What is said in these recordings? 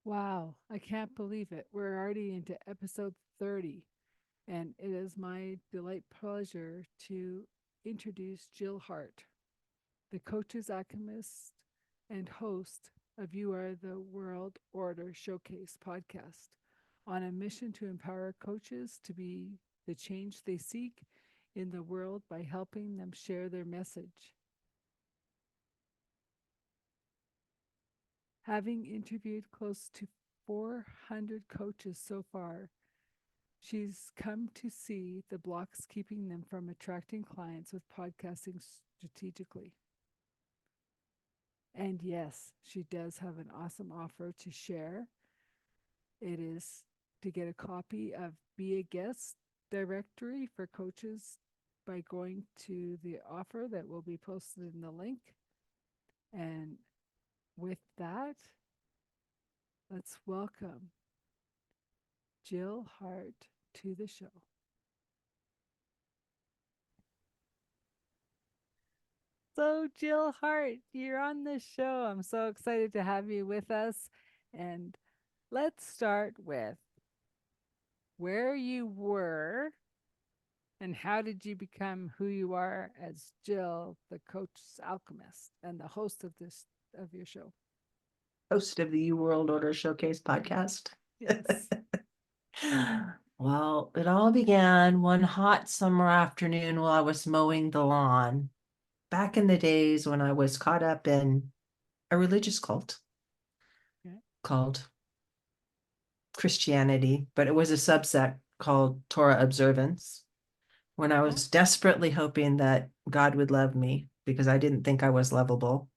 Wow, I can't believe it. We're already into episode 30, and it is my delight pleasure to introduce Jill Hart, the coach's alchemist and host of You Are the World Order Showcase podcast, on a mission to empower coaches to be the change they seek in the world by helping them share their message. Having interviewed close to 400 coaches so far, she's come to see the blocks keeping them from attracting clients with podcasting strategically. And yes, she does have an awesome offer to share. It is to get a copy of Be a Guest directory for coaches by going to the offer that will be posted in the link. And with that, let's welcome Jill Hart to the show. So, Jill Hart, you're on the show. I'm so excited to have you with us. And let's start with where you were and how did you become who you are as Jill, the coach's alchemist and the host of this of your show. Host of the U World Order Showcase podcast. Yes. Well, it all began one hot summer afternoon while I was mowing the lawn, back in the days when I was caught up in a religious cult Okay. called Christianity, but it was a subsect called Torah observance. When I Oh. was desperately hoping that God would love me because I didn't think I was lovable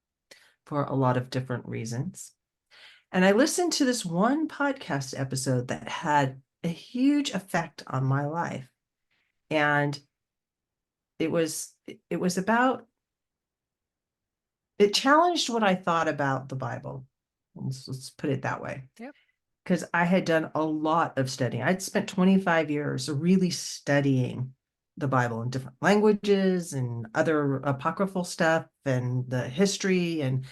for a lot of different reasons. And I listened to this one podcast episode that had a huge effect on my life. And it was it was about it challenged what I thought about the Bible. Let's put it that way. Yep. Because I had done a lot of studying. I'd spent 25 years really studying the Bible in different languages and other apocryphal stuff and the history. And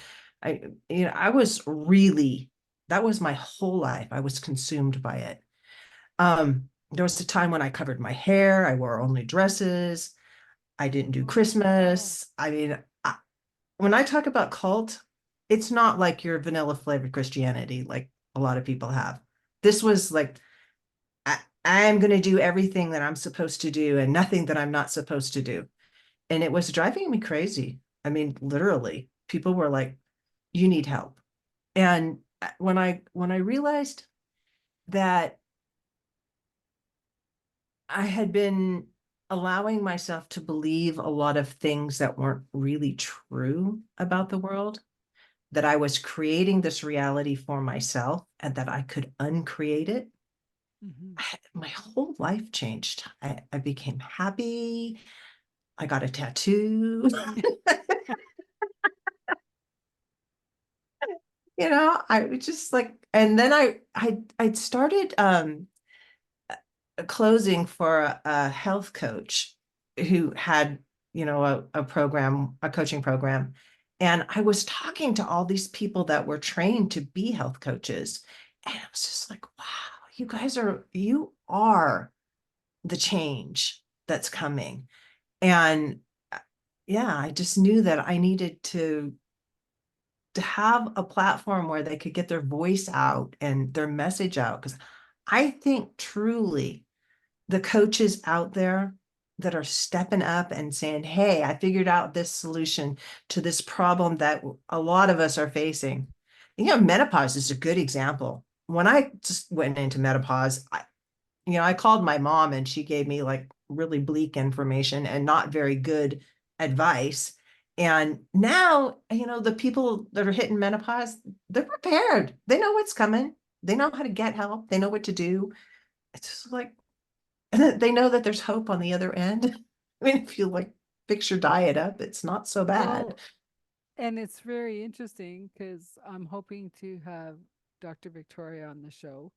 I, I was really, that was my whole life. I was consumed by it. There was a time when I covered my hair, I wore only dresses, I didn't do Oh, wow. Christmas. I mean, when I talk about cult, it's not like your vanilla flavored Christianity like a lot of people have. This was like, I am going to do everything that I'm supposed to do and nothing that I'm not supposed to do. And it was driving me crazy. I mean, literally, people were like, you need help. And when I realized that I had been allowing myself to believe a lot of things that weren't really true about the world, that I was creating this reality for myself and that I could uncreate it. Mm-hmm. My whole life changed. I became happy. I got a tattoo. I was just like, and then I started closing for a health coach who had, a program, a coaching program. And I was talking to all these people that were trained to be health coaches. And I was just like, wow, you are the change that's coming. And yeah, I just knew that I needed to have a platform where they could get their voice out and their message out. Because I think truly the coaches out there that are stepping up and saying, hey, I figured out this solution to this problem that a lot of us are facing. Menopause is a good example. When I just went into menopause, I called my mom and she gave me like really bleak information and not very good advice. And now, the people that are hitting menopause, they're prepared. They know what's coming. They know how to get help. They know what to do. It's just like, and they know that there's hope on the other end. I mean, if you like fix your diet up, it's not so bad. Well, and it's very interesting because I'm hoping to have Dr. Victoria on the show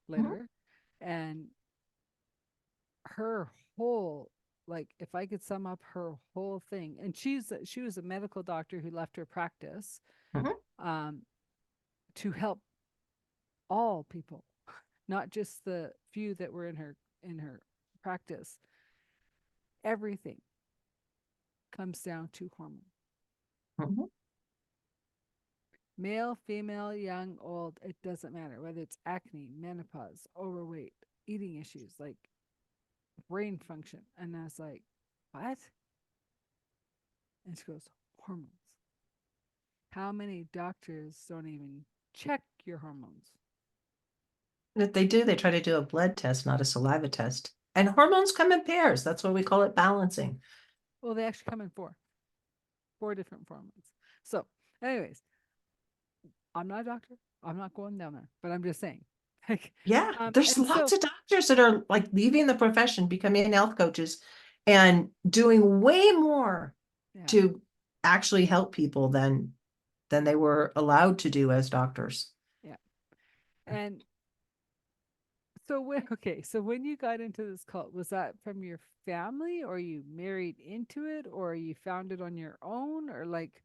Mhm, later. And her whole, like, if I could sum up her whole thing, and she was a medical doctor who left her practice mhm, um, to help all people, not just the few that were in her practice. Everything comes down to hormone. Mhm. Male, female, young, old, it doesn't matter whether it's acne, menopause, overweight, eating issues, like brain function. And I was like, what? And she goes, hormones. How many doctors don't even check your hormones? If they do, they try to do a blood test, not a saliva test. And hormones come in pairs. That's why we call it balancing. Well, they actually come in four different hormones. So, anyways, I'm not a doctor. I'm not going down there, but I'm just saying. Like, Yeah, there's and lots so, of doctors that are like leaving the profession, becoming health coaches, and doing way more yeah, to actually help people than they were allowed to do as doctors. yeah. And so okay, so when you got into this cult, was that from your family or you married into it or you found it on your own or like,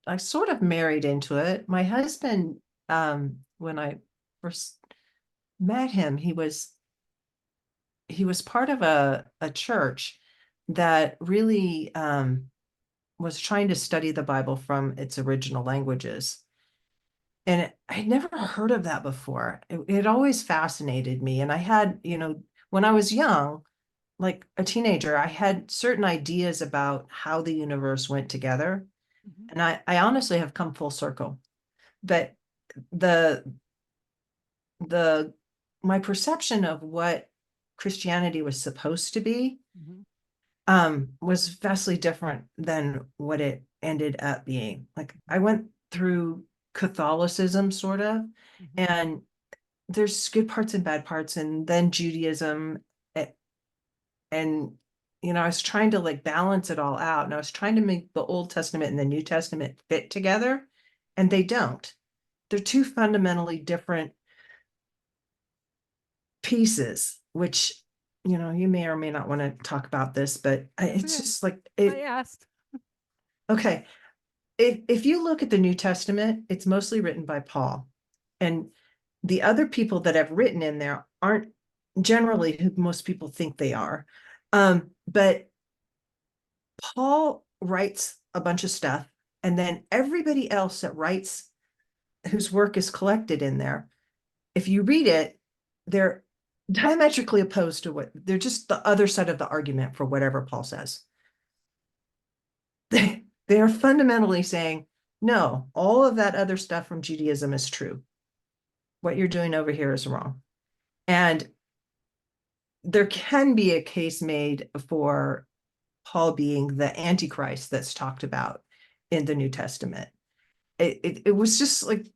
I sort of married into it. My husband, when I first met him, he was part of a church that really was trying to study the Bible from its original languages. And I'd never heard of that before. It always fascinated me. And I had, when I was young, like a teenager, I had certain ideas about how the universe went together. mhm, And I honestly have come full circle. But the the my perception of what Christianity was supposed to be mhm, was vastly different than what it ended up being. Like I went through Catholicism sort of, mhm. and there's good parts and bad parts, and then Judaism, and I was trying to like balance it all out, and I was trying to make the Old Testament and the New Testament fit together, and they don't. They're two fundamentally different pieces, which you may or may not want to talk about this, but That's it's okay. just like I it. asked. Okay, if you look at the New Testament, it's mostly written by Paul, and the other people that have written in there aren't generally who most people think they are. But Paul writes a bunch of stuff, and then everybody else that writes, whose work is collected in there, if you read it, they're diametrically opposed to what they're just the other side of the argument for whatever Paul says. They are fundamentally saying, no, all of that other stuff from Judaism is true. What you're doing over here is wrong. And there can be a case made for Paul being the Antichrist that's talked about in the New Testament. It was just like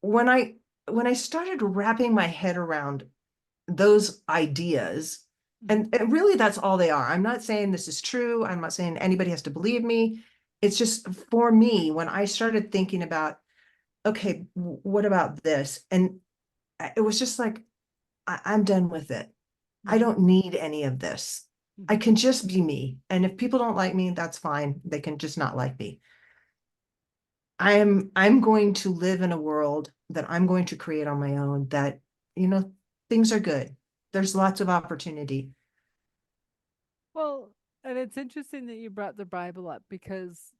when I started wrapping my head around those ideas, Mhm, and really that's all they are. I'm not saying this is true. I'm not saying anybody has to believe me. It's just for me, when I started thinking about, okay, what about this? And it was just like, I'm done with it. I mhm, don't need any of this. I mhm. can just be me. And if people don't like me, that's fine. They can just not like me. I'm going to live in a world that I'm going to create on my own that, you know, things are good. There's lots of opportunity. Well, and it's interesting that you brought the Bible up because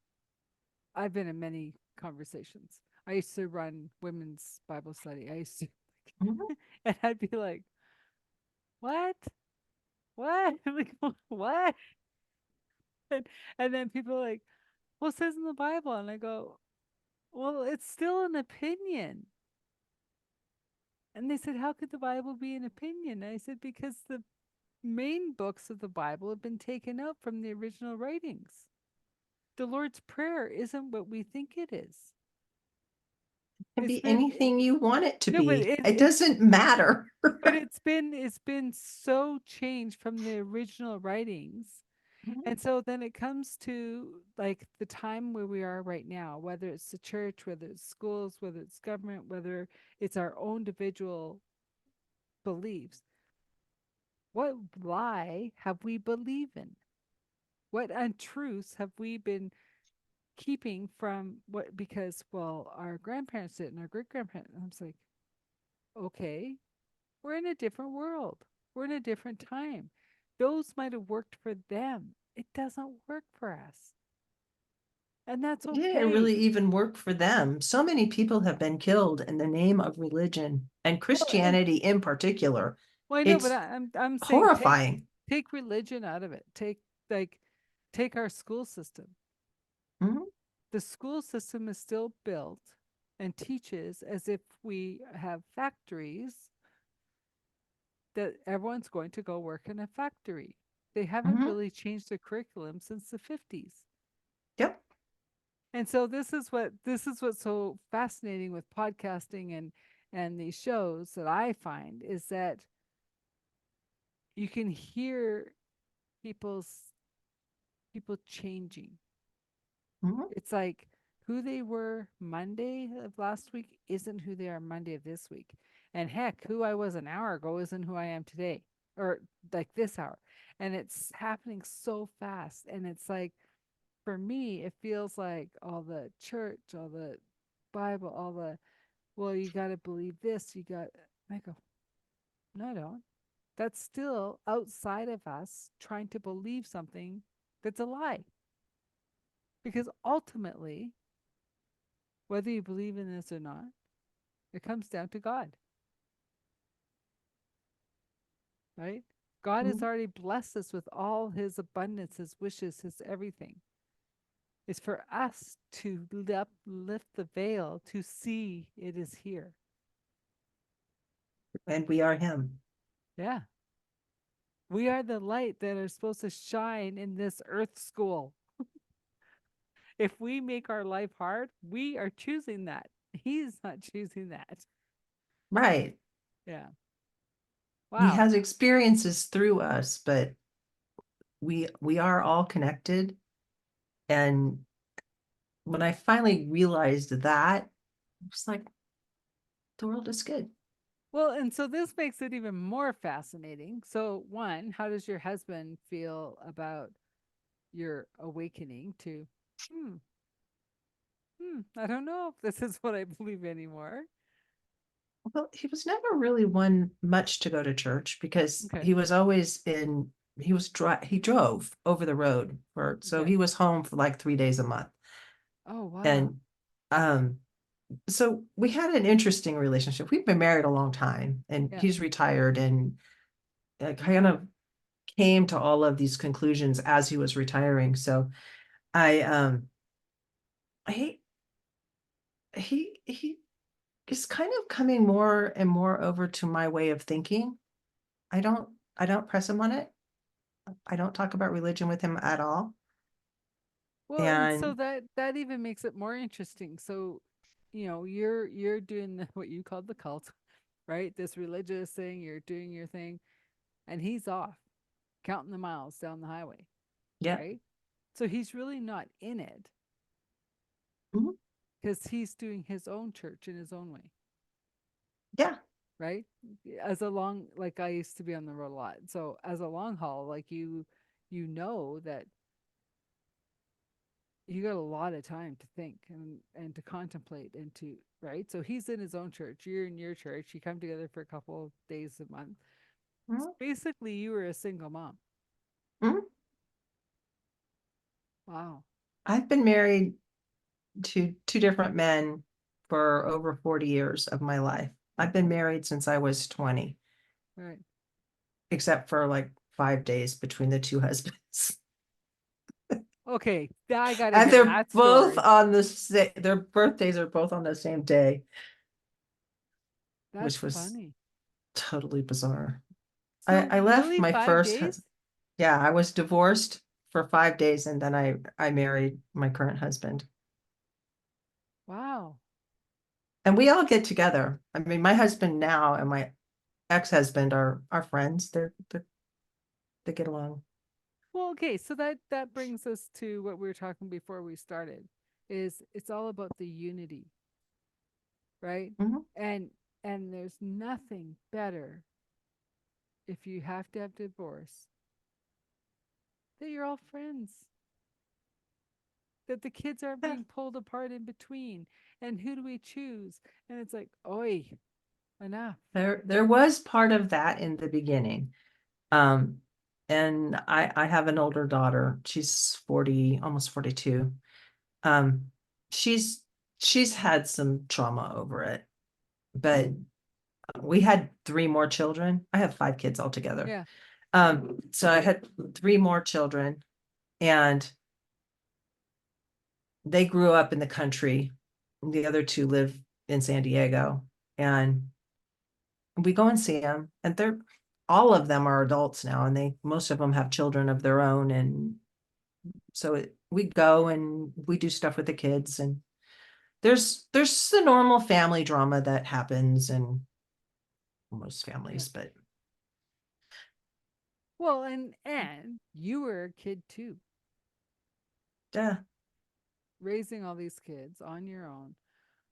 I've been in many conversations. I used to run women's Bible study. I used to, Mhm. and I'd be like, what? What? Like, what? And, and then people are like, well, it says in the Bible. And I go, well, it's still an opinion. And they said, how could the Bible be an opinion? And I said, because the main books of the Bible have been taken out from the original writings. The Lord's Prayer isn't what we think it is. It can It's be been anything you want it to no, but be. It doesn't matter. it's been so changed from the original writings. And so then it comes to like the time where we are right now, whether it's the church, whether it's schools, whether it's government, whether it's our own individual beliefs. What lie have we believed in? What untruths have we been keeping from what, because, well, our grandparents did and our great grandparents. I was like, okay, we're in a different world. We're in a different time. Those might have worked for them. It doesn't work for us. And that's It didn't really okay. even work for them. So many people have been killed in the name of religion and Well, and Christianity in particular. well, I know, but It's I'm saying horrifying. take religion out of it. Like take our school system. Mhm, The school system is still built and teaches as if we have factories, that everyone's going to go work in a factory. They haven't mhm. really changed the curriculum since the 50s. Yep. And so this is what's so fascinating with podcasting and these shows that I find is that you can hear people's people changing. Mhm, It's like who they were Monday of last week isn't who they are Monday of this week. And heck, who I was an hour ago isn't who I am today or like this hour. And it's happening so fast. And it's like, for me, it feels like all the church, all the Bible, all the, well, you got to believe this. You got, I go, no, I don't. That's still outside of us trying to believe something that's a lie. Because ultimately, whether you believe in this or not, it comes down to God, right? God has mhm. already blessed us with all his abundance, his wishes, his everything. It's for us to lift the veil to see it is here. And we are him. Yeah. We are the light that are supposed to shine in this earth school. If we make our life hard, we are choosing that. He's not choosing that. Right. Yeah. He Wow. has experiences through us, but we are all connected. And when I finally realized that, I was like, the world is good. Well, and so this makes it even more fascinating. So, one, how does your husband feel about your awakening to, hmm, I don't know if this is what I believe anymore? Well, he was never really one much to go to church because Okay. he was always in, he drove over the road for, so Okay. he was home for like 3 days a month. Oh, wow. And um, so we had an interesting relationship. We've been married a long time and Yeah. he's retired and kind of came to all of these conclusions as he was retiring. So I he he is kind of coming more and more over to my way of thinking. I don't I don't press him on it. I don't talk about religion with him at all. Well, and so And that even makes it more interesting. So, you're doing what you called the cult, right? This religious thing, you're doing your thing, and he's off counting the miles down the highway, yeah, right? So he's really not in it mhm, because he's doing his own church in his own way, yeah, right? As a long, like I used to be on the road a lot. So as a long haul, like you know that you got a lot of time to think and to contemplate and to, right. So he's in his own church, you're in your church, you come together for a couple of days a month. So mhm, basically you were a single mom. mhm. Wow. I've been married to two different men for over 40 years of my life. I've been married since I was 20, Right. except for like 5 days between the two husbands. Okay, I gotta And hear they're that both story. on the same, their birthdays are both on the same day, That's which was funny. totally bizarre. So I left really my 5 first, days? yeah, I was divorced for 5 days and then I married my current husband. Wow. And we all get together. I mean, my husband now and my ex-husband are friends. They get along. Well, okay, so that brings us to what we were talking before we started, is it's all about the unity, right? Mhm. And and there's nothing better if you have to have divorce that you're all friends. that the kids aren't being pulled apart in between. And who do we choose? And it's like, oi, enough. There was part of that in the beginning. Um, and I have an older daughter. She's 40, almost 42. Um, she's she's had some trauma over it, but we had three more children. I have five kids altogether. Yeah. So I had three more children, and they grew up in the country. The other two live in San Diego, and we go and see them, and they're all of them are adults now, and they most of them have children of their own, and so we go and we do stuff with the kids, and there's the normal family drama that happens in most Yeah. families, but Well, and you were a kid too, yeah. raising all these kids on your own.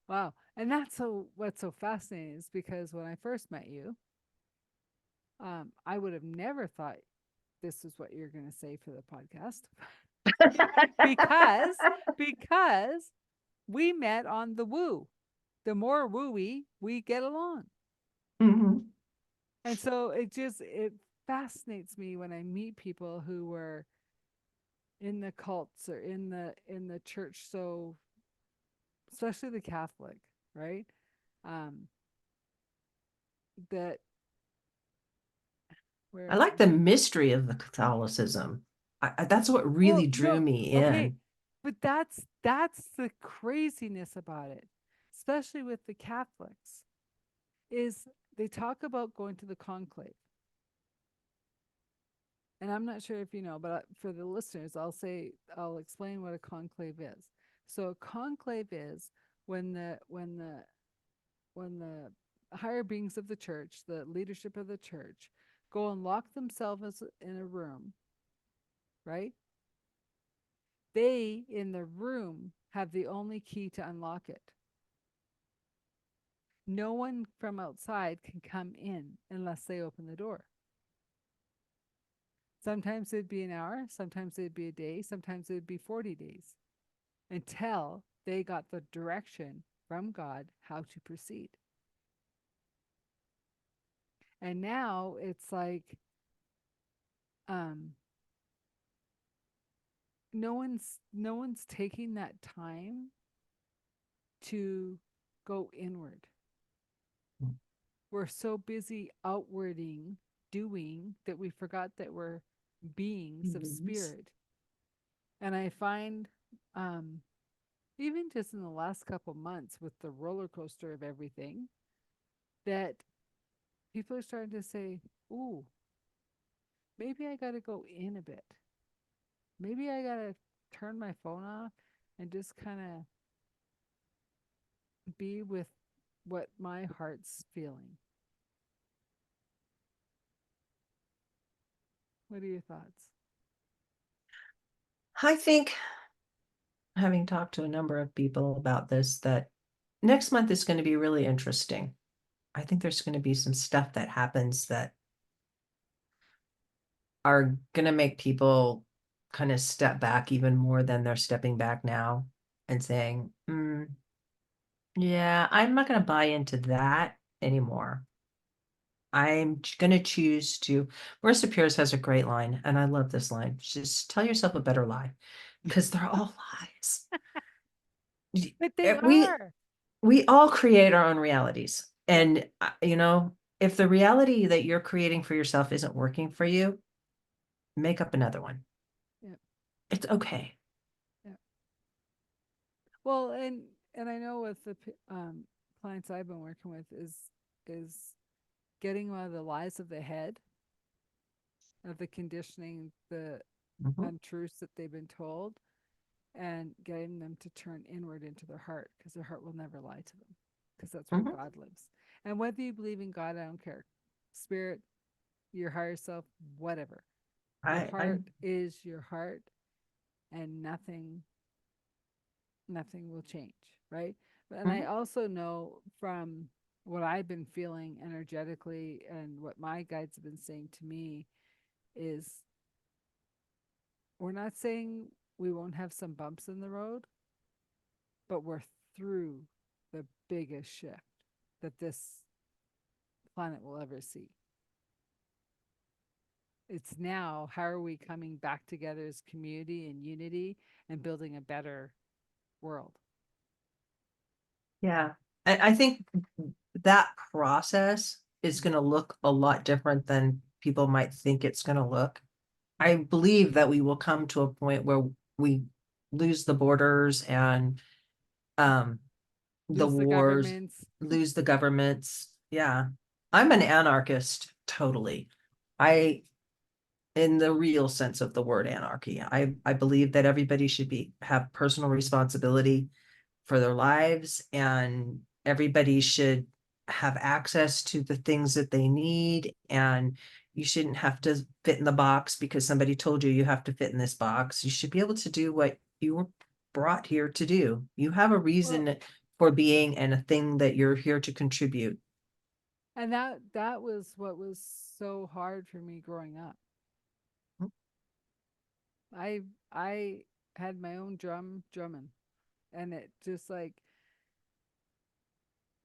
Wow. And that's so what's so fascinating is because when I first met you, I would have never thought this is what you're going to say for the podcast because because we met on the woo. The more wooey we get along. Mhm. And so it fascinates me when I meet people who were in the cults or in the church, so especially the Catholic, right? Um that where I is like it? the mystery of the Catholicism. That's what really Well, drew no, me okay, in. but that's the craziness about it, especially with the Catholics, is they talk about going to the conclave. And I'm not sure if you know, but for the listeners, I'll explain what a conclave is. So a conclave is when the higher beings of the church, the leadership of the church, go and lock themselves in a room, right? They in the room have the only key to unlock it. No one from outside can come in unless they open the door. Sometimes it'd be an hour, sometimes it'd be a day, sometimes it'd be 40 days until they got the direction from God how to proceed. And now it's like um no one's taking that time to go inward. We're so busy outwarding, doing that we forgot that we're beings of Yes. spirit. And I find um even just in the last couple months with the roller coaster of everything that people are starting to say, "Ooh, maybe I got to go in a bit. Maybe I got to turn my phone off and just kind of be with what my heart's feeling." What are your thoughts? I think, having talked to a number of people about this, that next month is going to be really interesting. I think there's going to be some stuff that happens that are going to make people kind of step back even more than they're stepping back now and saying, yeah, I'm not going to buy into that anymore. I'm going to choose to. Marissa Pierce has a great line, and I love this line. Just tell yourself a better lie, because they're all lies. But they Eh, We are. we all create our own realities, Yeah. and if the reality that you're creating for yourself isn't working for you, make up another one. Yeah. It's okay. Yeah. Well, and I know with the clients I've been working with is getting out of the lies of the head, of the conditioning, the Mhm, untruths that they've been told, and getting them to turn inward into their heart because their heart will never lie to them because that's where mhm. God lives. And whether you believe in God, I don't care. Spirit, your higher self, whatever. Your I heart is your heart and nothing will change, right? And I mhm. also know from what I've been feeling energetically and what my guides have been saying to me is we're not saying we won't have some bumps in the road, but we're through the biggest shift that this planet will ever see. It's now, how are we coming back together as community and unity and building a better world? Yeah. I think that process is Mhm. going to look a lot different than people might think it's going to look. I believe that we will come to a point where we lose the borders and um the Lose the wars, governments. lose the governments. Yeah. I'm an anarchist, totally. I in the real sense of the word anarchy. I believe that everybody should be have personal responsibility for their lives, and everybody should have access to the things that they need, and you shouldn't have to fit in the box because somebody told you you have to fit in this box. You should be able to do what you were brought here to do. You have a Well, reason for being and a thing that you're here to contribute. and that was what was so hard for me growing up. I I had my own drumming, and it just like,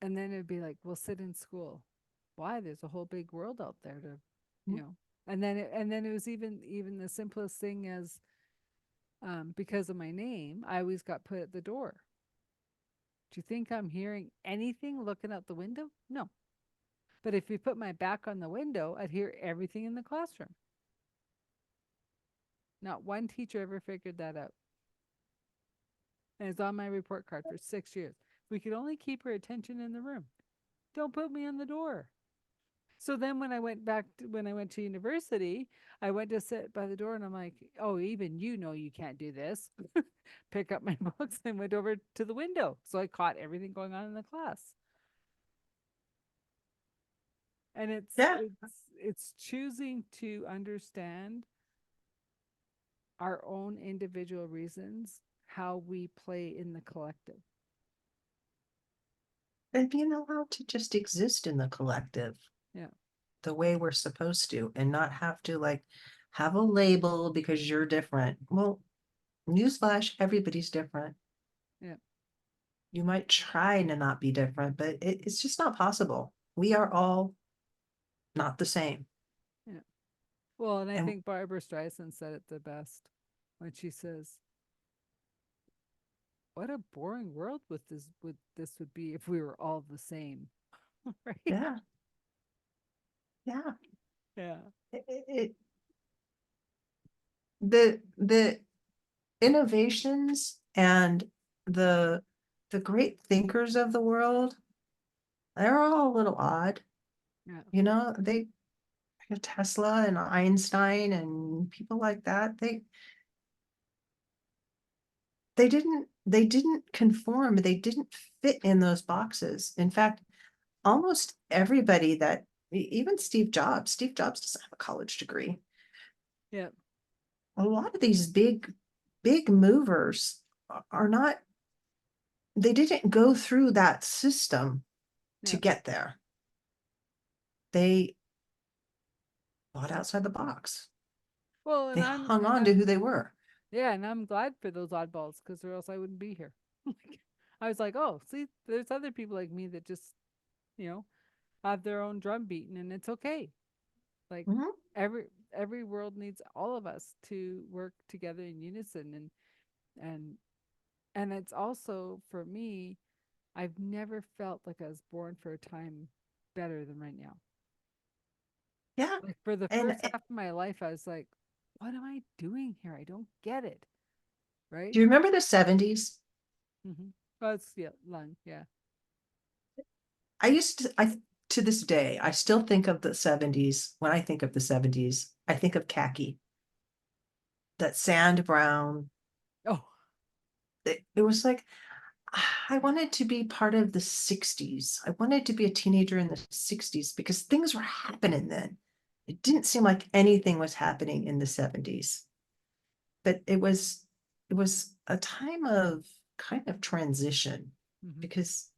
and then it'd be like, we'll sit in school. Why? There's a whole big world out there to, you know. And then it was even the simplest thing as, because of my name, I always got put at the door. Do you think I'm hearing anything looking out the window? No. But if you put my back on the window, I'd hear everything in the classroom. Not one teacher ever figured that out. And it's on my report card for 6 years. We could only keep her attention in the room. Don't put me on the door. So then when I went to university, I went to sit by the door and I'm like, oh, even you know you can't do this. Pick up my books and went over to the window. So I caught everything going on in the class. And Yeah. it's choosing to understand our own individual reasons, how we play in the collective. And being allowed to just exist in the collective Yeah. the way we're supposed to and not have to like have a label because you're different. Well, newsflash, everybody's different. Yeah. You might try to not be different, but it's just not possible. We are all not the same. Yeah. Well, and I And think Barbara Streisand said it the best when she says, what a boring world this would be if we were all the same. Right? yeah, yeah. Yeah. It, the innovations and the the great thinkers of the world, they're all a little odd. Yeah. You know, they Tesla and Einstein and people like that, they didn't conform, they didn't fit in those boxes. In fact, almost everybody that even Steve Jobs doesn't have a college degree. Yeah. A lot of these big movers are not, they didn't go through that system to Yeah. get there. They thought outside the box. Well, They hung on to who they were. yeah, and I'm glad for those oddballs because or else I wouldn't be here. I was like, oh, see, there's other people like me that just, you know, have their own drum beating and it's okay. Like Mhm. every every world needs all of us to work together in unison, and and it's also for me, I've never felt like I was born for a time better than right now. Yeah. Like for the And first half of my life, I was like, what am I doing here? I don't get it. Right? do you remember the 70s? Mm-hmm. Oh, it's yeah, lung. Yeah. I to this day, I still think of the 70s. When I think of the 70s, I think of khaki, that sand brown. Oh, It was like I wanted to be part of the 60s. I wanted to be a teenager in the 60s because things were happening then. It didn't seem like anything was happening in the 70s. But it was a time of kind of transition mm-hmm. because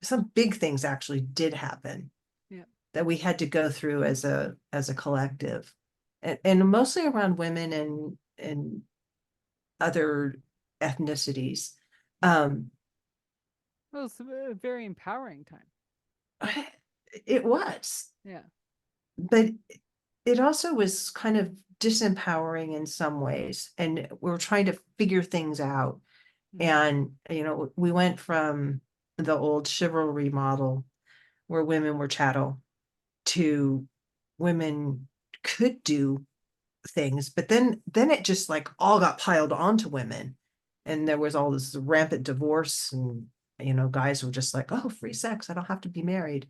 some big things actually did happen Yeah. that we had to go through as a collective, and mostly around women and other ethnicities. Um, Well, it's a very empowering time. it was, Yeah. but it also was kind of disempowering in some ways. And we were trying to figure things out. Hmm. And, we went from the old chivalry model where women were chattel to women could do things, but then it just like all got piled onto women. And there was all this rampant divorce, and guys were just like, oh, free sex, I don't have to be married.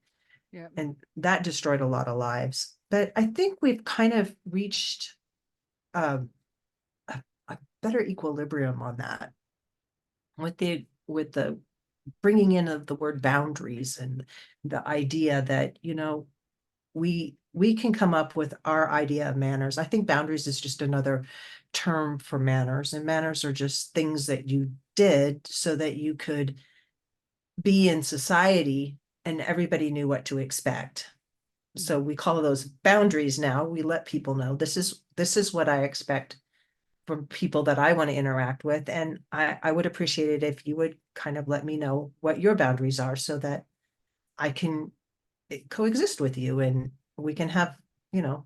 Yeah. And that destroyed a lot of lives. But I think we've kind of reached um, a better equilibrium on that with the bringing in of the word boundaries, and the idea that we can come up with our idea of manners. I think boundaries is just another term for manners, and manners are just things that you did so that you could be in society and everybody knew what to expect. So Hmm. we call those boundaries now. We let people know this is what I expect from people that I want to interact with. And I would appreciate it if you would kind of let me know what your boundaries are so that I can coexist with you, and we can have, you know,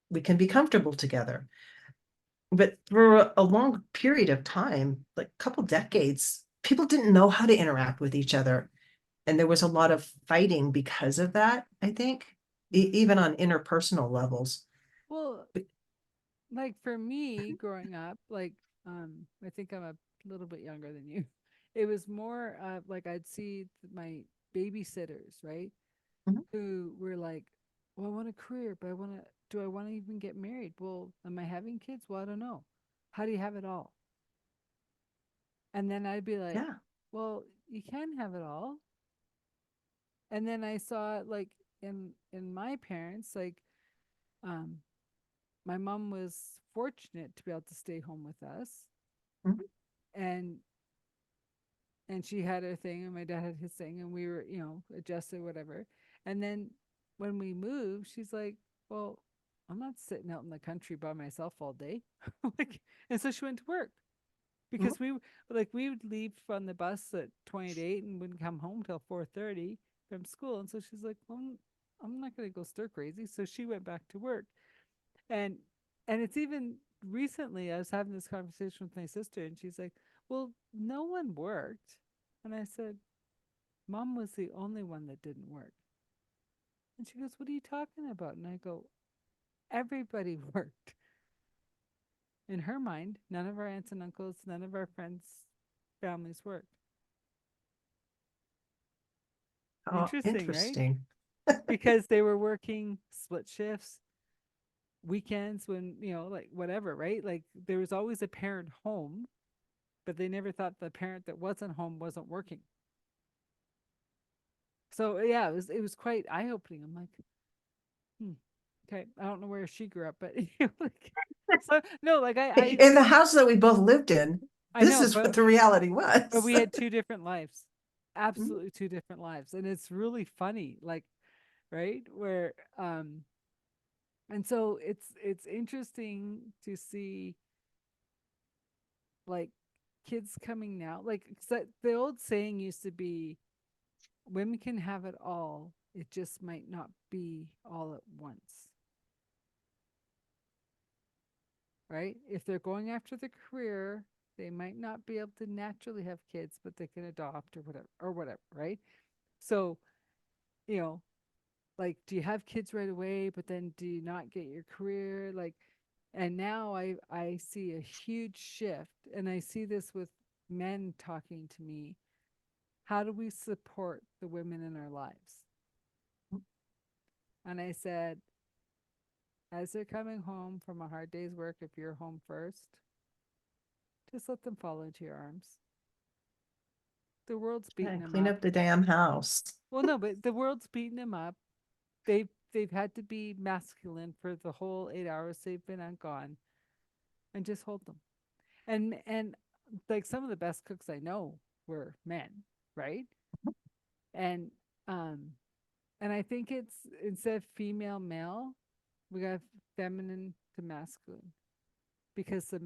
we can be comfortable together. But for a long period of time, like a couple decades, people didn't know how to interact with each other. And there was a lot of fighting because of that, I think, Hmm. even on interpersonal levels. Well, But like for me growing up, like I think I'm a little bit younger than you. It was more like I'd see my babysitters, right? Mhm. Who were like, well, I want a career, but do I want to even get married? Well, am I having kids? Well, I don't know. How do you have it all? And then I'd be like, Yeah. well, you can have it all. And then I saw it like in my parents, like um my mom was fortunate to be able to stay home with us, Mhm. and she had her thing and my dad had his thing, and we were, adjusted, whatever. And then when we moved, she's like, well, I'm not sitting out in the country by myself all day. Like, and so she went to work Mhm. because we would leave from the bus at 20 to 8 and wouldn't come home till 4:30 from school. And so she's like, well, I'm not going to go stir crazy. So she went back to work. And it's even recently I was having this conversation with my sister, and she's like, well, no one worked. And I said, Mom was the only one that didn't work. And she goes, what are you talking about? And I go, everybody worked. In her mind, none of our aunts and uncles, none of our friends' families worked. Oh, Interesting, right? interesting. Because they were working split shifts, weekends, when, like whatever, right? Like there was always a parent home, but they never thought the parent that wasn't home wasn't working. So yeah, it was quite eye opening. I'm like, hmm, okay, I don't know where she grew up, but like, so no, like In the house that we both lived in, I this know, is what the reality but was. we had two different lives, absolutely two different lives, and it's really funny, like, right, where and so it's interesting to see like kids coming now, like, 'cause the old saying used to be, women can have it all, it just might not be all at once. Right? If they're going after the career, they might not be able to naturally have kids, but they can adopt or whatever, right? So, you know, like, do you have kids right away, but then do you not get your career? Like, and now I see a huge shift, and I see this with men talking to me. How do we support the women in our lives? And I said, as they're coming home from a hard day's work, if you're home first, just let them fall into your arms. The world's beating Yeah, them clean up. up the damn house. Well, no, but the world's beating them up. They've had to be masculine for the whole 8 hours they've been gone, and just hold them. And like some of the best cooks I know were men, right? And um and I think it's, instead of female male, we got feminine to masculine. because the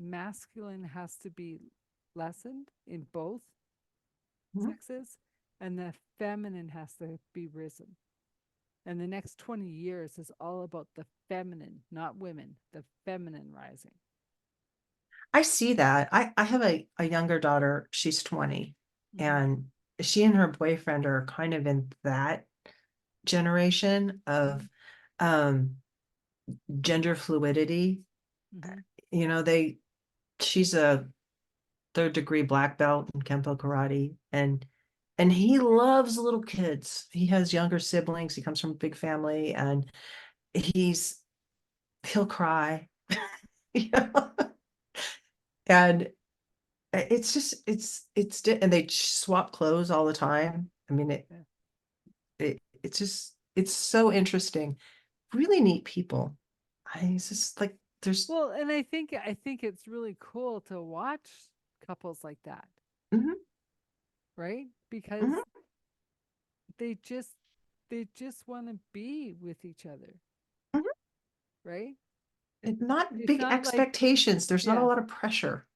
masculine has to be lessened in both Mhm. sexes and the feminine has to be risen. And the next 20 years is all about the feminine, not women, the feminine rising. I see that. I have a younger daughter, she's 20, Mm-hmm. and she and her boyfriend are kind of in that generation Mm-hmm. of um gender fluidity. Mm-hmm. You know, she's a third degree black belt in Kempo karate, and he loves little kids. He has younger siblings. He comes from a big family, and he'll cry. You know? And it's just and they swap clothes all the time. I mean, Yeah. it's just it's so interesting. Really neat people. It's just like there's Well, and I think it's really cool to watch couples like that, mhm, right? Because mhm, they just they just want to be with each other, mhm. right? Not It's big not like expectations. There's not a yeah, lot of pressure.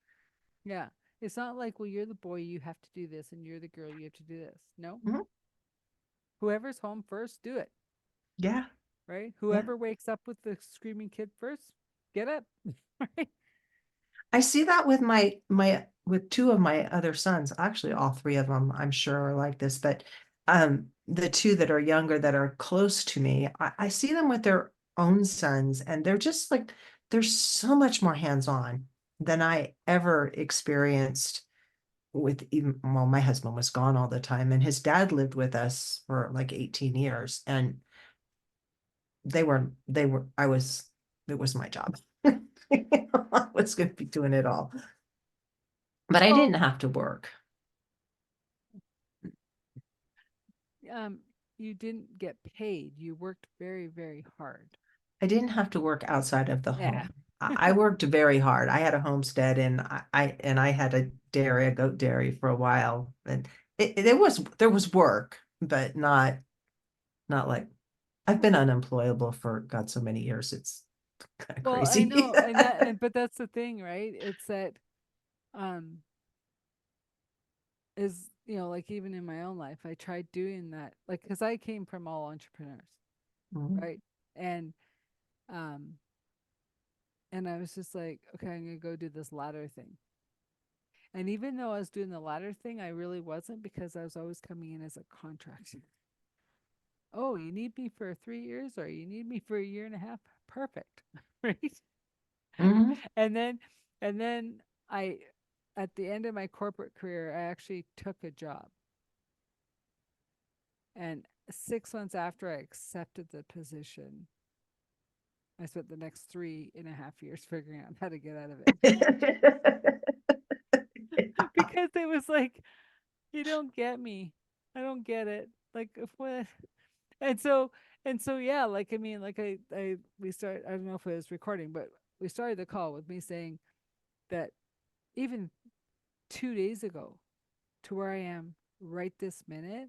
yeah. It's not like, well, you're the boy, you have to do this, and you're the girl, you have to do this. No, Mhm. whoever's home first, do it, Yeah, right? yeah. Whoever wakes up with the screaming kid first, get up, right? I see that with my with two of my other sons. Actually, all three of them, I'm sure, are like this. But the two that are younger that are close to me, I see them with their own sons, and they're just like they're so much more hands-on than I ever experienced with even well, my husband was gone all the time, and his dad lived with us for like 18 years, and they were I was it was my job. I was going to be doing it all. But I Well, didn't have to work. um, you didn't get paid. You worked very, very hard. I didn't have to work outside of the Yeah. home. I worked very hard. I had a homestead, and I had a dairy, a goat dairy for a while. And there was work, but not like I've been unemployable for God so many years. It's kind of Well, I crazy. know, and but that's the thing, right? It's that um is like even in my own life, I tried doing that, like because I came from all entrepreneurs, Mhm. right? And um and I was just like, okay, I'm gonna go do this ladder thing. And even though I was doing the ladder thing, I really wasn't because I was always coming in as a contractor. Oh, you need me for 3 years or you need me for a year and a half? Perfect. Right. Mhm. And then and then I at the end of my corporate career, I actually took a job. And 6 months after I accepted the position, I spent the next 3.5 years figuring out how to get out of it. Because it was like, you don't get me. I don't get it. Like if what and so yeah, like I mean, like I we start I don't know if it was recording, but we started the call with me saying that even 2 days ago to where I am right this minute,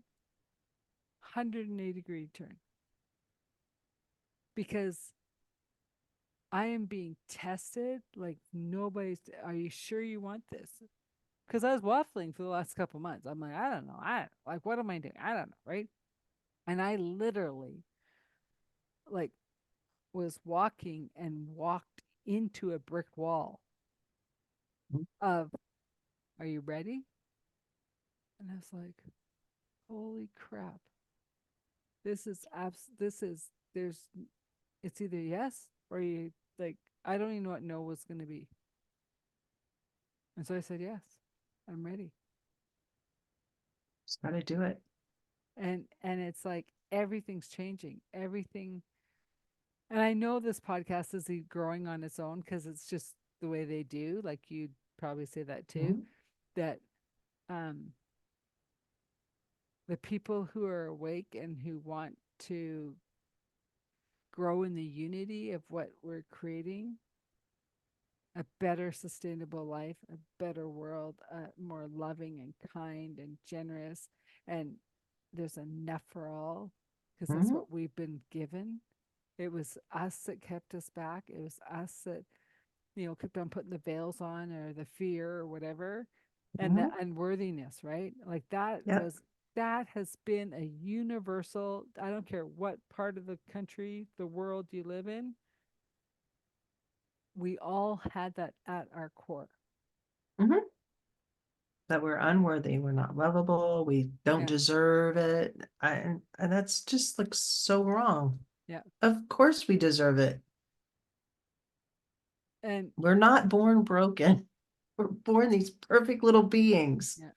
180-degree turn. Because I am being tested like nobody's. Are you sure you want this? Because I was waffling for the last couple months. I'm like, I don't know. I like, what am I doing? I don't know, right? And I literally like was walking and walked into a brick wall of, are you ready? And I was like, holy crap. This is there's it's either yes or you like I don't even know what no was gonna be. And so I said yes. I'm ready. Just gotta do it. And it's like everything's changing. Everything and I know this podcast is growing on its own because it's just the way they do. Like you'd probably say that too. Mhm. That um the people who are awake and who want to grow in the unity of what we're creating, a better sustainable life, a better world, more loving and kind and generous, and there's enough for all because that's Mhm. what we've been given. It was us that kept us back. It was us that kept on putting the veils on or the fear or whatever, and the Mhm. unworthiness, right? Like Yep. that has been a universal, I don't care what part of the country, the world you live in, we all had that at our core. Mhm. That we're unworthy, we're not lovable, we don't Yeah. deserve it. And that's just like so wrong. Yeah. Of course we deserve it. And We're not born broken. We're born these perfect little beings yeah.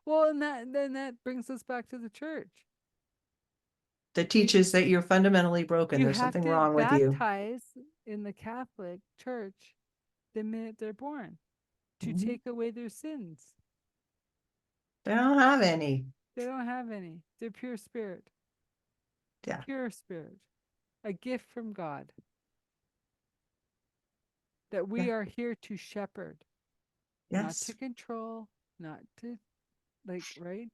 Well, and that brings us back to the church. that We teaches that you're fundamentally broken. You There's have something to wrong with you. baptize in the Catholic Church the minute they're born to Mhm. take away their sins. They don't have any. They don't have any. They're Yeah. pure spirit, a gift from God that Yeah. we are here to shepherd, not to Yes. control, not to, like, right?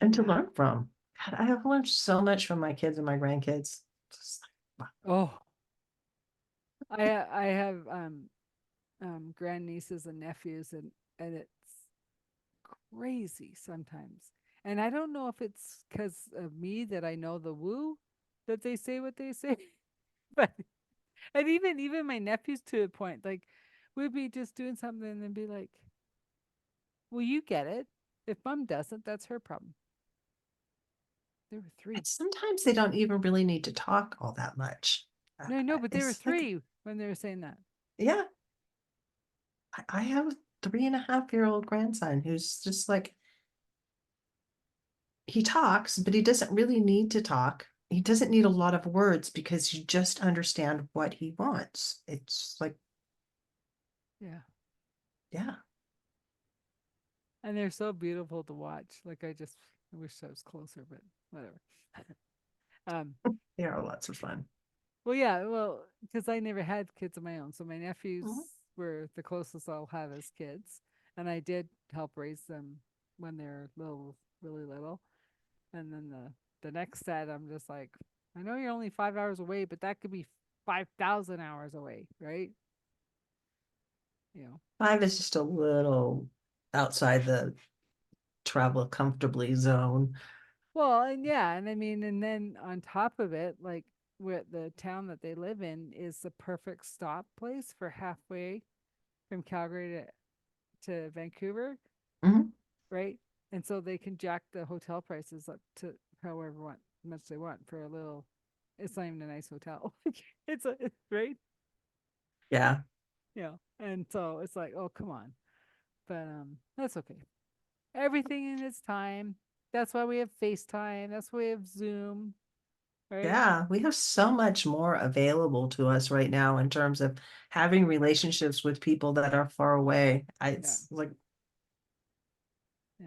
And to Yeah. learn from. God, I have learned so much from my kids and my grandkids. Just like, Oh, I have grandnieces and nephews, and it's crazy sometimes. And I don't know if it's because of me that I know the woo that they say what they say, but and even my nephews to a point, like we'd be just doing something and be like, "Well, you get it. If mom doesn't, that's her problem." There were and three. sometimes they don't even really need to talk all that much. No, no, but there were It's like, three when they were saying that. yeah, I have a 3.5-year-old grandson who's just like, he talks, but he doesn't really need to talk. He doesn't need a lot of words because you just understand what he wants. It's like, Yeah, yeah, and they're so beautiful to watch. Like I wish I was closer, but whatever. um, they are lots of fun. Well, yeah, well, because I never had kids of my own, so my nephews Mhm. were the closest I'll have as kids, and I did help raise them when they're little, really little. And then the next set, I'm just like, I know you're only 5 hours away, but that could be 5,000 hours away, right? You know. 5 is just a little outside the travel comfortably zone. Well, and yeah, and I mean, and then on top of it, like with the town that they live in is the perfect stop place for halfway from Calgary to Vancouver, Mhm. right? And so they can jack the hotel prices up to however much they want for a little. It's not even a nice hotel. It's a right, Yeah, and so it's like, oh come on, but that's okay. Everything in its time. That's why we have FaceTime. That's why we have Zoom, right? yeah, we have so much more available to us right now in terms of having relationships with people that are far away. Yeah, It's like yeah.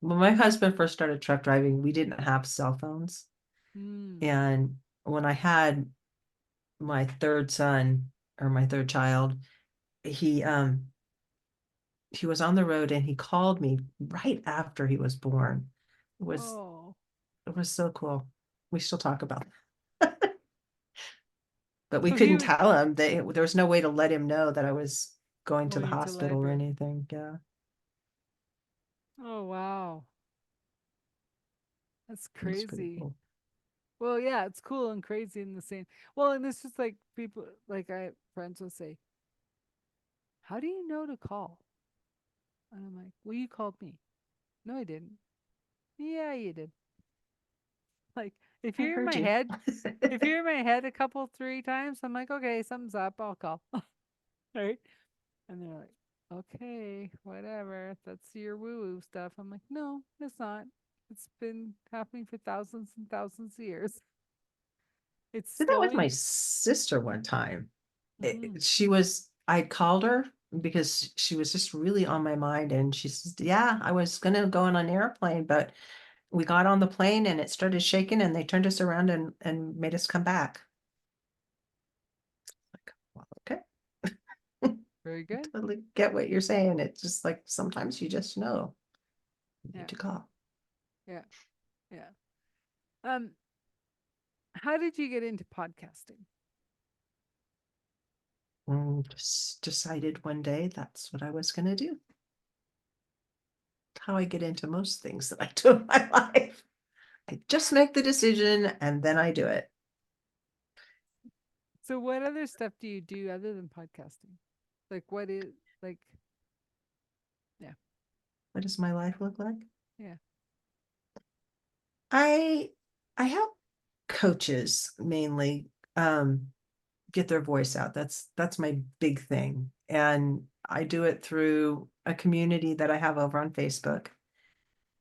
when my husband first started truck driving, we didn't have cell phones. Mm. And when I had my third son or my third child, he he was on the road and he called me right after he was born. It was Oh, it was so cool. We still talk about it. But we so he couldn't was tell him that there was no way to let him know that I was going to the going to hospital or labor. anything. Yeah, Oh wow, that's it was pretty crazy. cool. Well, yeah, it's cool and crazy in the same. Well, and it's just like people, like I friends will say, "How do you know to call?" And I'm like, "Well, you called me." No, I didn't. Yeah, you did. Like if I you're in heard my you. head, if you're in my head a couple, three times, I'm like, okay, something's up. I'll call. Right? And they're like, okay, whatever. That's your woo woo stuff. I'm like, no, it's not. It's been happening for thousands and thousands of years. It's Did that with my slowing. sister one time. Mm. I called her because she was just really on my mind. And she says, yeah, I was going to go on an airplane, but we got on the plane and it started shaking and they turned us around and made us come back. Like, well, okay. Very good. Totally get what you're saying. It's just like sometimes you just know you need Yeah, to call. yeah, yeah. Um, how did you get into podcasting? Just decided one day that's what I was going to do. How I get into most things that I do in my life. I just make the decision and then I do it. So what other stuff do you do other than podcasting? Like what is like yeah, What does my life look like? yeah. I I help coaches mainly get their voice out. That's my big thing. And I do it through a community that I have over on Facebook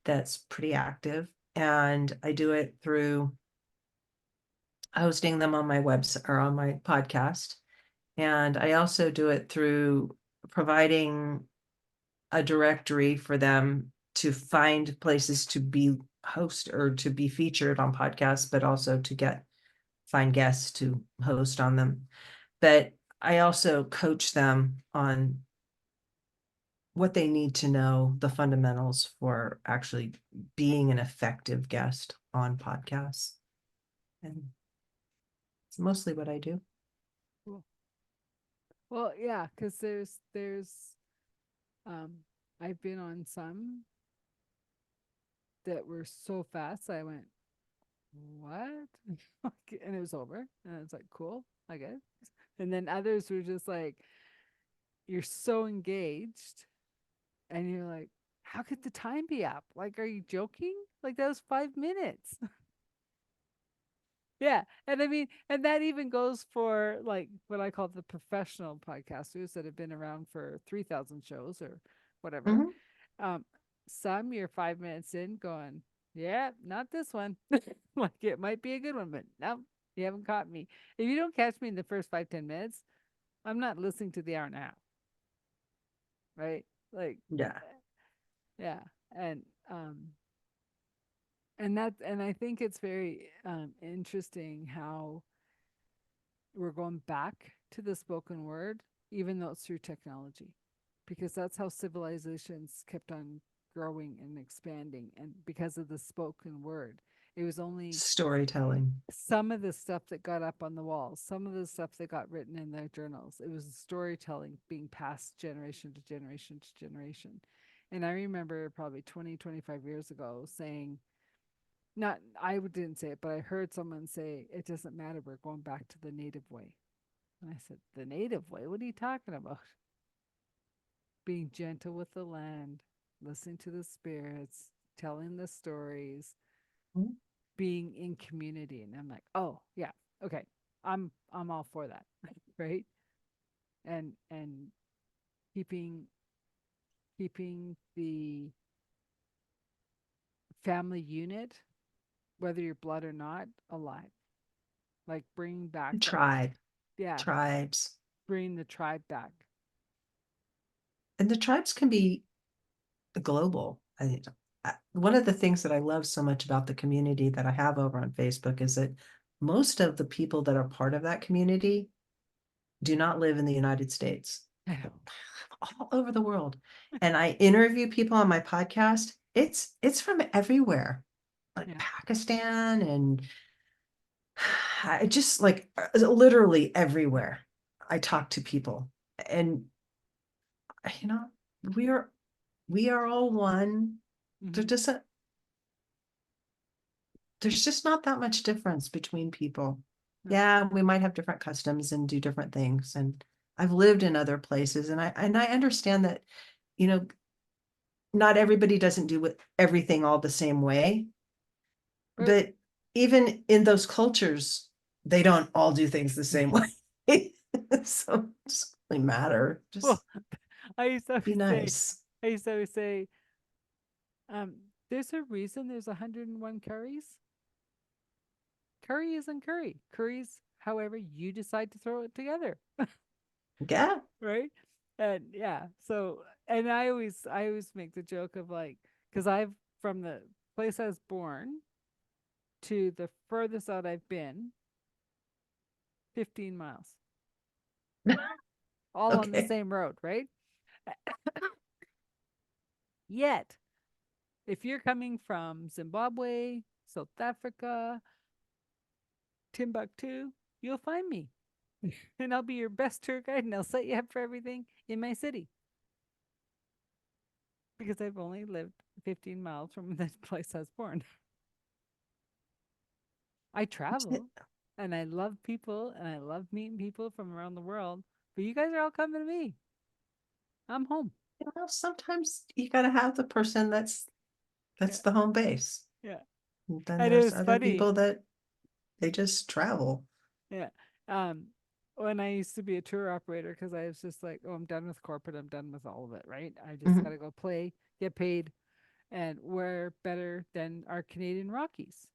that's pretty active. And I do it through hosting them on my website or on my podcast. And I also do it through providing a directory for them to find places to be host or to be featured on podcasts, but also to get find guests to host on them. But I also coach them on what they need to know, the fundamentals for actually being an effective guest on podcasts. And it's mostly what I do. Cool. Well, yeah, because there's um I've been on some that were so fast I went, what? And it was over. And I was like, cool, I guess. And then others were just like, you're so engaged and you're like, how could the time be up? Like, are you joking? Like that was 5 minutes. Yeah. And I mean, and that even goes for like what I call the professional podcasters that have been around for 3,000 shows or whatever. Mhm. Um, some you're 5 minutes in going, yeah, not this one. Like it might be a good one, but no, you haven't caught me. If you don't catch me in the first 5, 10 minutes, I'm not listening to the hour and a half, right? Like, Yeah. yeah. And, and that, and I think it's very interesting how we're going back to the spoken word, even though it's through technology, because that's how civilizations kept on growing and expanding. And because of the spoken word, it was only Storytelling. some of the stuff that got up on the walls, some of the stuff that got written in their journals. It was the storytelling being passed generation to generation to generation. And I remember probably 20, 25 years ago saying, not, I didn't say it, but I heard someone say, it doesn't matter, we're going back to the native way. And I said, the native way? What are you talking about? Being gentle with the land, listening to the spirits, telling the stories, Mhm. being in community. And I'm like, oh yeah, okay. I'm all for that. Right. And keeping keeping the family unit, whether you're blood or not, alive. Like bring back that, Tribe, yeah, tribes. bring the tribe back. And the tribes can be global. One of the things that I love so much about the community that I have over on Facebook is that most of the people that are part of that community do not live in the United States, I know. all over the world. And I interview people on my podcast. It's from everywhere, like Yeah. Pakistan and I just like literally everywhere. I talk to people, and you know, we are we are all one. There Mm-hmm. doesn't there's just not that much difference between people. No. Yeah, we might have different customs and do different things. And I've lived in other places and I understand that, you know, not everybody doesn't do everything all the same way. But But even in those cultures, they don't all do things the same way. So it doesn't really matter. well, Just I used to be always say, nice. I used to always say, um, there's a reason there's 101 curries. Curry isn't curry. Curry's however you decide to throw it together, Yeah. right? And yeah, so and I always make the joke of like, because I've from the place I was born to the furthest out I've been, 15 miles, all on the Okay. same road, right? Yet, if you're coming from Zimbabwe, South Africa, Timbuktu, you'll find me. and I'll be your best tour guide and I'll set you up for everything in my city because I've only lived 15 miles from the place I was born. I travel and I love people and I love meeting people from around the world, but you guys are all coming to me. I'm home. Sometimes you gotta have the person Yeah. that's the home base. Yeah. And then And it there's was other funny. people that they just travel. Yeah. Um, when I used to be a tour operator, because I was just like, oh, I'm done with corporate. I'm done with all of it, right? I just got Mhm, to go play, get paid, and where better than our Canadian Rockies?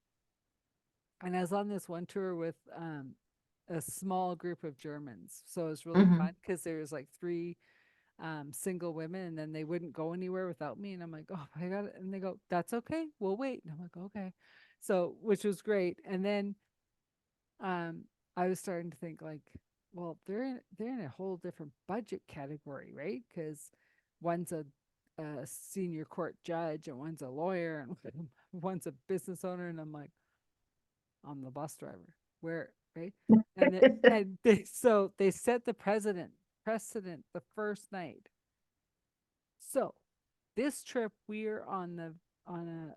And I was on this one tour with a small group of Germans. So it was really mhm. fun because there was like three single women and then they wouldn't go anywhere without me. And I'm like, oh, I got it. And they go, that's okay. We'll wait. And I'm like, okay. So, which was great. And then um, I was starting to think like, well, they're in a whole different budget category, right? Because one's a senior court judge and one's a lawyer and one's a business owner, and I'm like, I'm the bus driver. Where right? And they so they set the precedent the first night. So this trip we're on a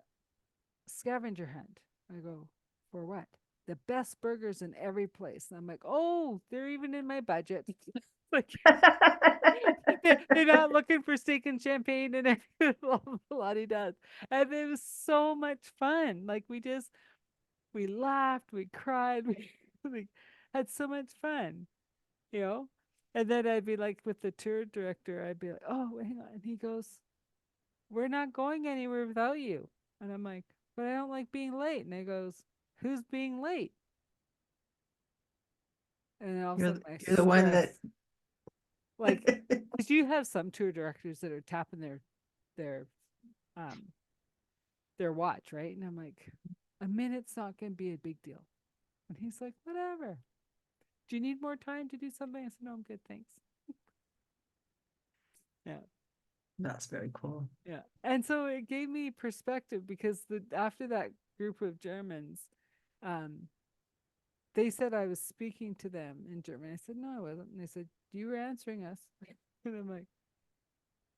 scavenger hunt. I go, for what? The best burgers in every place. And I'm like, oh, they're even in my budget. Like they're not looking for steak and champagne and everything. Lottie does. And it was so much fun. Like we laughed, we cried, we had so much fun, you know? And then I'd be like with the tour director, I'd be like, oh, hang on. And he goes, we're not going anywhere without you. And I'm like, but I don't like being late. And he goes, who's being late? And then all of a sudden my you're the one that stress, like, because you have some tour directors that are tapping their um their watch, right? And I'm like, a minute's not going to be a big deal. And he's like, whatever. Do you need more time to do something? I said, no, I'm good, thanks. Yeah. that's very cool. Yeah. And so it gave me perspective because the after that group of Germans, um, they said I was speaking to them in German. I said, no, I wasn't. And they said, you were answering us. And I'm like,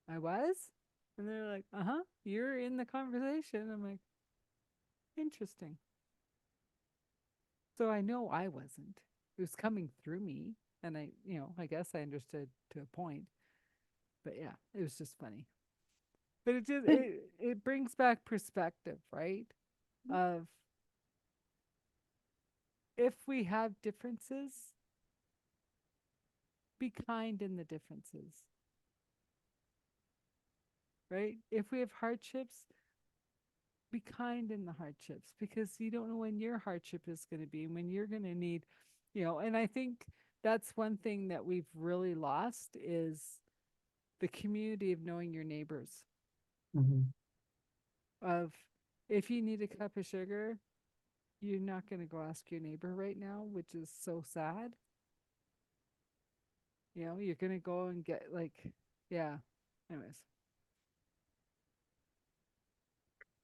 I was? And they're like, uh-huh, you're in the conversation. I'm like, interesting. So I know I wasn't. It was coming through me. And I guess I understood to a point. But yeah, it was just funny. But it brings back perspective, right? Of if we have differences, be kind in the differences, right? If we have hardships, be kind in the hardships because you don't know when your hardship is going to be, when you're going to need, and I think that's one thing that we've really lost is the community of knowing your neighbors, Mhm. of if you need a cup of sugar, you're not going to go ask your neighbor right now, which is so sad. You're going to go and get like, yeah. Anyways.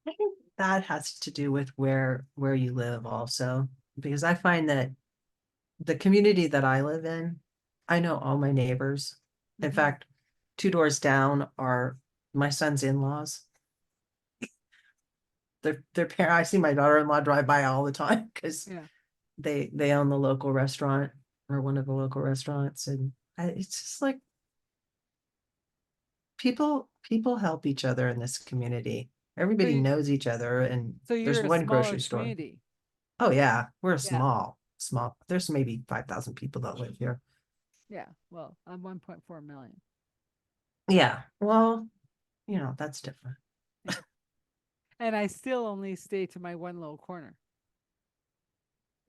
I think that has to do with where you live also, because I find that the community that I live in, I know all my neighbors. In Mm-hmm. fact, two doors down are my son's in-laws. Their parents. I see my daughter-in-law drive by all the time because Yeah. they own the local restaurant or one of the local restaurants, and it's just like people help each other in this community. So, Everybody you, knows each other, and so there's you're a one smaller grocery store. community. Oh yeah, we're Yeah. small. There's maybe 5,000 people that live here. Yeah. Well, I'm 1.4 million. Yeah, well, that's different. Yeah. And I still only stay to my one little corner.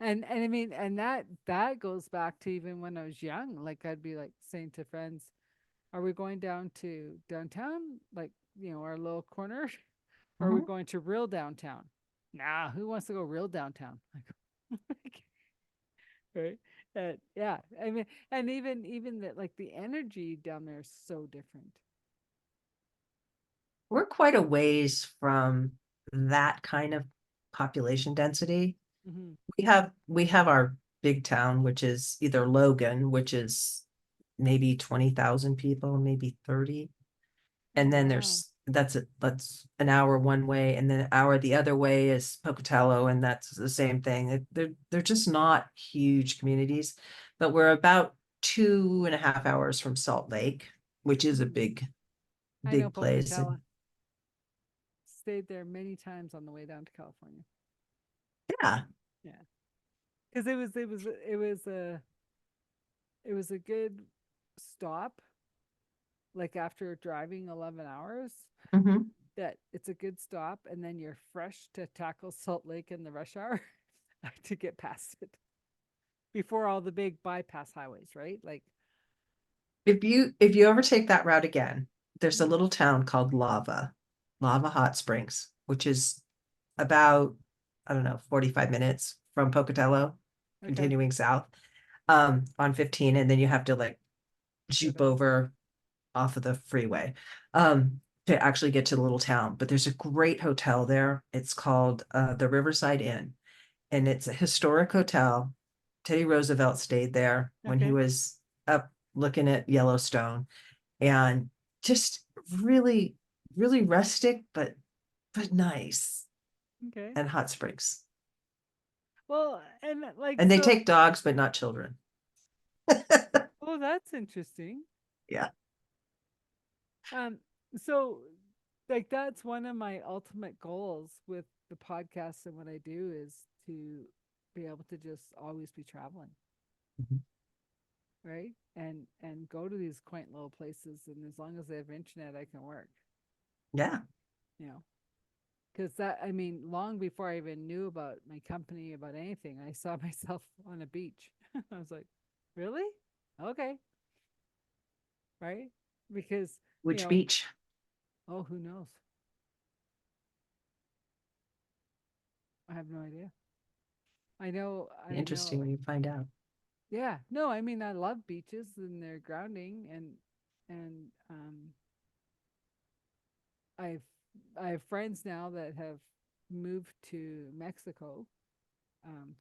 And I mean, and that goes back to even when I was young. Like I'd be like saying to friends, "Are we going down to downtown, like our little corner, or are we Mhm. going to real downtown?" Nah, who wants to go real downtown? Like, right? Yeah, I mean, and even that, like the energy down there is so different. We're quite a ways from that kind of population density. Hmm. We have our big town, which is either Logan, which is maybe 20,000 people, maybe 30. Oh, And then wow. that's an hour one way, and then an hour the other way is Pocatello, and that's the same thing. They're just not huge communities, but we're about 2.5 hours from Salt Lake, which is a Mm. I know big place. And Pocatello. Stayed there many times on the way down to California. yeah. Yeah, because it was a good stop. Like after driving 11 hours, Mhm. that it's a good stop, and then you're fresh to tackle Salt Lake in the rush hour to get past it before all the big bypass highways, right? Like, If you ever take that route again, there's a mm, little town called Lava Hot Springs, which is about, I don't know, 45 minutes from Pocatello, okay, continuing south, on 15, and then you have to like go jupe down. over off of the freeway to actually get to the little town. But there's a great hotel there. It's called the Riverside Inn, and it's a historic hotel. Teddy Roosevelt stayed there when he Okay, was up looking at Yellowstone, and just really, really rustic, but nice, okay. and hot springs. Well, and like And they so. take dogs, but not children. Oh, that's interesting. Yeah. Um, so like that's one of my ultimate goals with the podcast and what I do is to be able to just always be traveling, Mhm. right? And go to these quaint little places, and as long as they have internet, I can work. Yeah. You know, because that I mean, long before I even knew about my company, about anything, I saw myself on a beach. I was like, really? Okay, right? Because you Which know, beach? oh, who knows? I have no idea. I Interesting know. when you find out. Yeah, no, I mean I love beaches and they're grounding and I've I have friends now that have moved to Mexico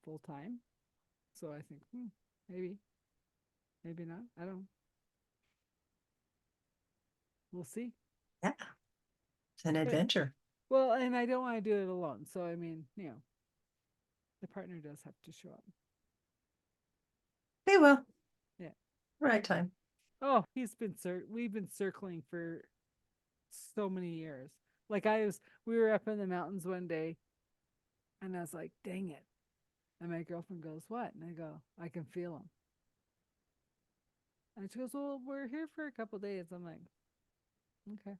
full time. So I think maybe maybe not. I don't. We'll see. Yeah, it's an But adventure. well, and I don't want to do it alone. So I mean, the partner does have to show up. They will. Yeah. Right time. Oh, we've been circling for so many years. Like we were up in the mountains one day, and I was like, dang it. And my girlfriend goes, what? And I go, I can feel them. And she goes, well, we're here for a couple days. I'm like, okay.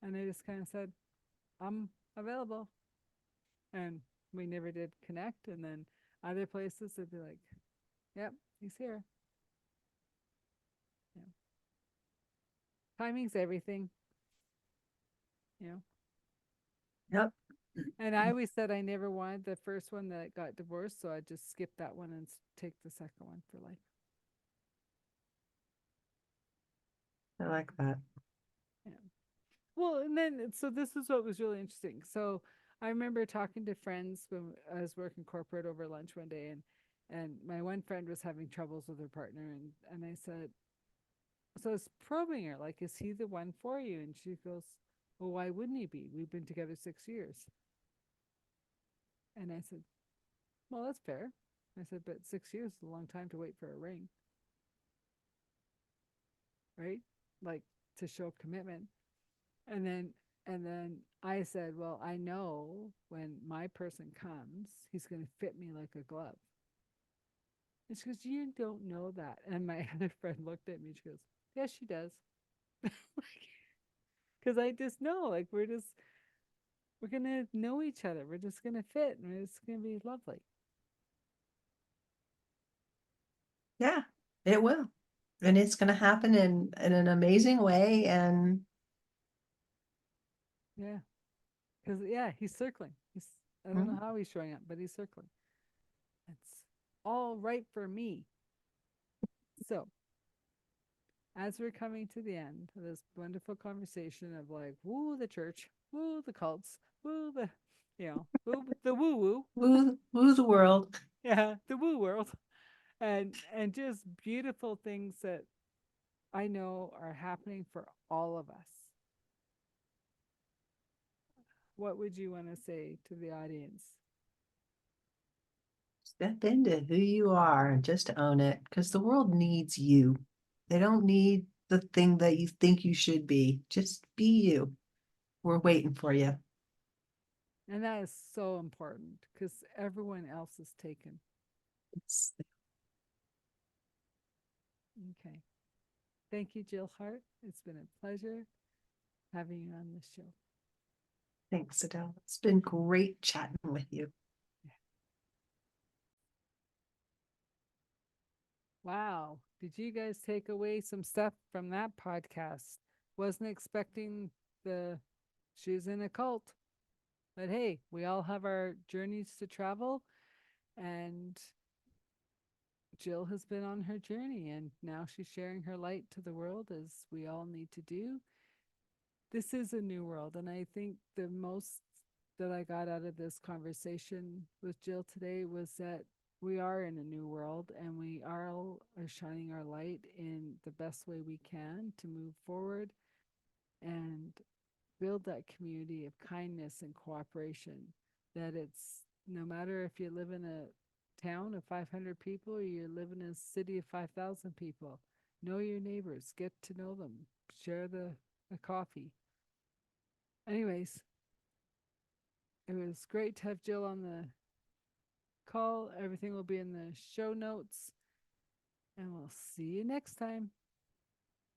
And I just kind of said, I'm available. And we never did connect. And then other places, they'd be like, yep, he's here. Yeah. Timing's everything, you know. Yep. And I always said I never wanted the first one that got divorced, so I just skip that one and take the second one for life. I like that. Yeah. Well, and then so this is what was really interesting. So I remember talking to friends when I was working corporate over lunch one day, and my one friend was having troubles with her partner, and I said, so I was probing her, like, is he the one for you? And she goes, well, why wouldn't he be? We've been together 6 years. And I said, well, that's fair. I said, but 6 years is a long time to wait for a ring, right? Like to show commitment. And then and then I said, well, I know when my person comes, he's going to fit me like a glove. And she goes, you don't know that. And my other friend looked at me. She goes, yes, she does. Because I just know, like, we're going to know each other. We're just going to fit and it's going to be lovely. Yeah, it will. And it's going to happen in an amazing way. And Yeah. Because, yeah, he's circling. I don't know mm, how he's showing up, but he's circling. It's all right for me. So, as we're coming to the end of this wonderful conversation of like, woo the church, woo the cults, woo the, woo the woo woo. woo the world. Yeah, the woo world. And just beautiful things that I know are happening for all of us. What would you want to say to the audience? Step into who you are and just own it because the world needs you. They don't need the thing that you think you should be. Just be you. We're waiting for you. And that is so important because everyone else is taken. Okay. Thank you, Jill Hart. It's been a pleasure having you on this show. Thanks, Adele. It's been great chatting with you. Yeah. Wow. Did you guys take away some stuff from that podcast? Wasn't expecting the she's in a cult. But hey, we all have our journeys to travel, and Jill has been on her journey, and now she's sharing her light to the world as we all need to do. This is a new world, and I think the most that I got out of this conversation with Jill today was that we are in a new world and we are shining our light in the best way we can to move forward and build that community of kindness and cooperation. That it's no matter if you live in a town of 500 people or you live in a city of 5,000 people, know your neighbors, get to know them, share the coffee. Anyways, it was great to have Jill on the call. Everything will be in the show notes, and we'll see you next time.